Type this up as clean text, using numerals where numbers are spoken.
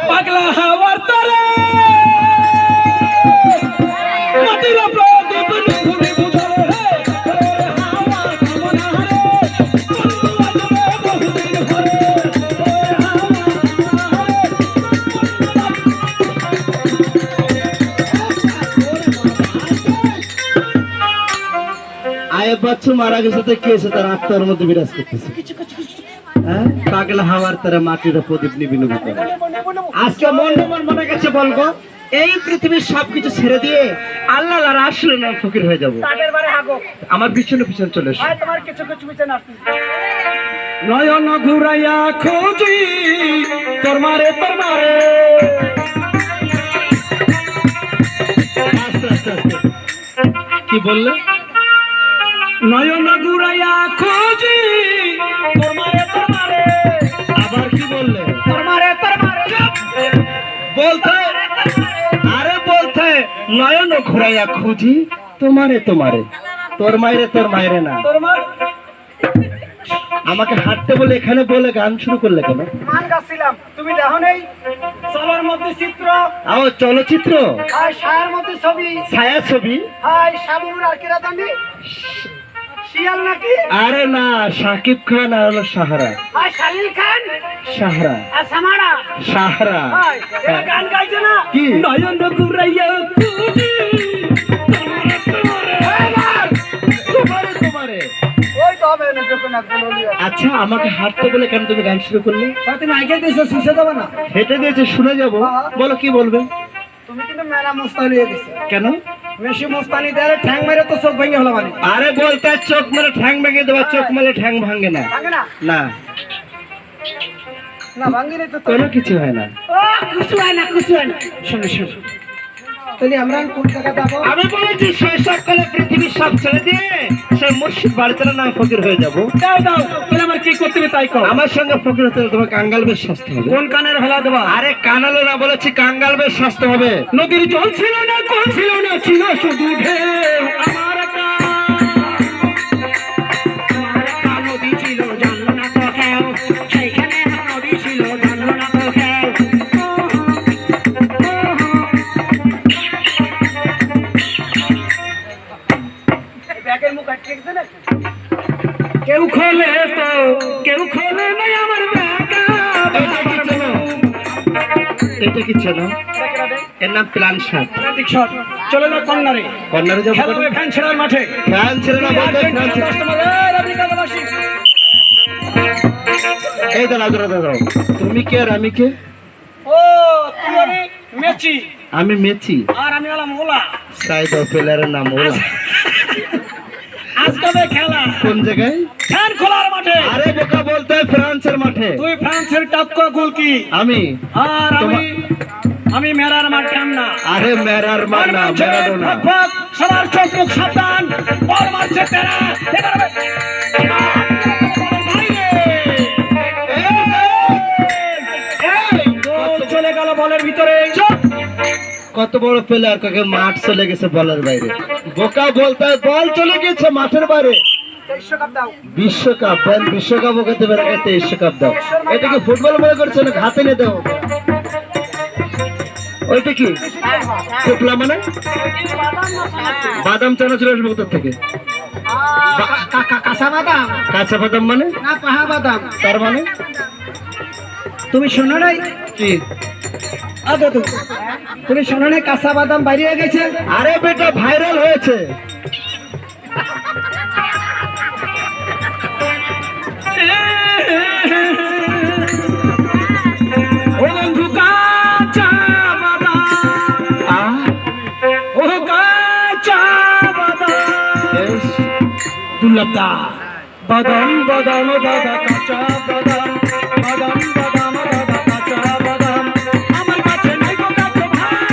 পাগলা হাওয়ার তরে মাটির প্রদীপ নিভুনি বুঝরে হাওয়া কামনা রে বন্ধু আসবে বহুদিন পরে আয়ে বাচ্চু মারা গেছে তো কি হয়েছে তার আত্মার মধ্যে বিরাজ করতেছে হ্যাঁ পাগলা হাওয়ার তারা মাটির প্রদীপ নিবিন আজকে মন মনে গেছে বলবো এই পৃথিবীর সবকিছু ছেড়ে দিয়ে আল্লাহ আসলে না ফকির হয়ে যাবো আমার পিছনে পিছনে চলে এসো নয়ন ঘুরাইয়া খুঁজি তোর মারে কি বললে নয়ন ঘুরাইয়া খুঁজি তোর মারে আবার কি বললে তোর মারে বলতে আরে বলতে নয়ন ঘুরাইয়া খুঁজি তোমারে তোর মায়েরে না তোর মা আমাকে হাঁটতে বলে এখানে বলে গান শুরু করলে কেন গান গাচ্ছিলাম তুমি দেখো নেই চলার মধ্যে চিত্র আও চলচ্চিত্র আর ছায়ার মধ্যে ছবি ছায়া ছবি হাই শামুর আর কেরা জানি শিয়াল নাকি আরে না শাকিব খান আর হলো সাহারা আর শালিল খান সাহারা আর সামারা সাহারা হাই এরা গান গাইছে না কি? নয়ন ঘুরাইয়া খুঁজি তোমারে ওই তো হবে না যখন একদম বলি আচ্ছা আমাকে হাঁটতে বলে কেন তুমি গান শুরু করলে তুমি আগে দিয়েছো শিশে দেবো না হেঁটে দিয়েছে শুনে যাবো বলো কি বলবে তুমি কিন্তু মেলা মুস্তানি হয়ে গেছে কেন বেশি মুস্তানি দেয় ঠ্যাং মেরে তো চোখ ভেঙে হলো মানে আরে বলতে চোখ মেরে ঠ্যাং ভেঙে দেবা চোখ মেরে ঠ্যাং ভাঙে না ভাঙে না না না ভাঙিনি তো কোনো কিছু হয় না ও কিছু হয় না শোনো তাহলে আমরা কোন জায়গা যাবো আমি বলেছি শৈশবকালে পৃথিবীর সব ছেড়ে দিয়ে সে মুর্শিদ বাড়িতে না ফকির হয়ে যাবো দাও তাহলে আমার কি করতে হবে তাই কর আমার সঙ্গে ফকির হতে হলে তোমাকে কাঙ্গাল বেশ সস্তা হবে কোন কানের হেলা দেবা আরে কানালো না বলেছি কাঙ্গাল বেশ সস্তা হবে নদীর জল ছিল না কোন ছিল না ছিল শুধু ঢেউ আমার একটা নদী ছিল জানলো না তো কেউ সেইখানে নদী ছিল জানলো না তো কেউ ব্যাগের মুখ আটকে গেছে না কেউ খোলে তো কেউ খোলে নাই আমার ব্যাগ এটা কি ছিল এর নাম প্ল্যান শার্ট শট চলে না কর্নারে কর্নারে যাবো খেলা হবে ফ্যান ছেড়ার মাঠে ফ্যান ছেড়ে না বলতে ফ্যান ছেড়ে এই দাঁড়াও তুমি কে আর আমি কে ও তুমি মেচি আমি মেচি আর আমি হলাম ওলা সাইড অফ প্লেয়ারের নাম ওলা আজকে হবে খেলা কোন জায়গায় ফ্যান খোলার মাঠে আরে বোকা বলতে ফ্রান্সের মাঠে তুই ফ্রান্সের টাপকা গোলকি আমি আর আমি মেরার মাঠ না আরে মেরার মান না ম্যারাডোনা সবার চোখ মুখ সাবধান বল মারছে তেরা চলে গেল বলের ভিতরে কত বড় প্লেয়ার কাকে মাঠ চলে গেছে বলের বাইরে বোকা বলতে বল চলে গেছে মাঠের বাইরে বিশ্বকাপ ওকে দেবে না 23 দাও এটা কি ফুটবল মনে করছে না হাতে নিয়ে দাও ওইটা কি শুকলা মানে বাদাম চানা চলে আসবে কোথা থেকে কাঁচা বাদাম মানে না পাহা বাদাম তার মানে তুমি শোনো নাই কি তুমি শোনো নাই কাঁচা বাদাম বাইরে গেছে আরে বেটা ভাইরাল হয়েছে ও বন্ধু কাঁচা বাদাম ও কাঁচা বাদাম দুর্লভদা বাদাম দাদা কাঁচা বাদাম দাদা কাঁচা বাদাম আমার কাছে নাই গো কাঁচা বাদাম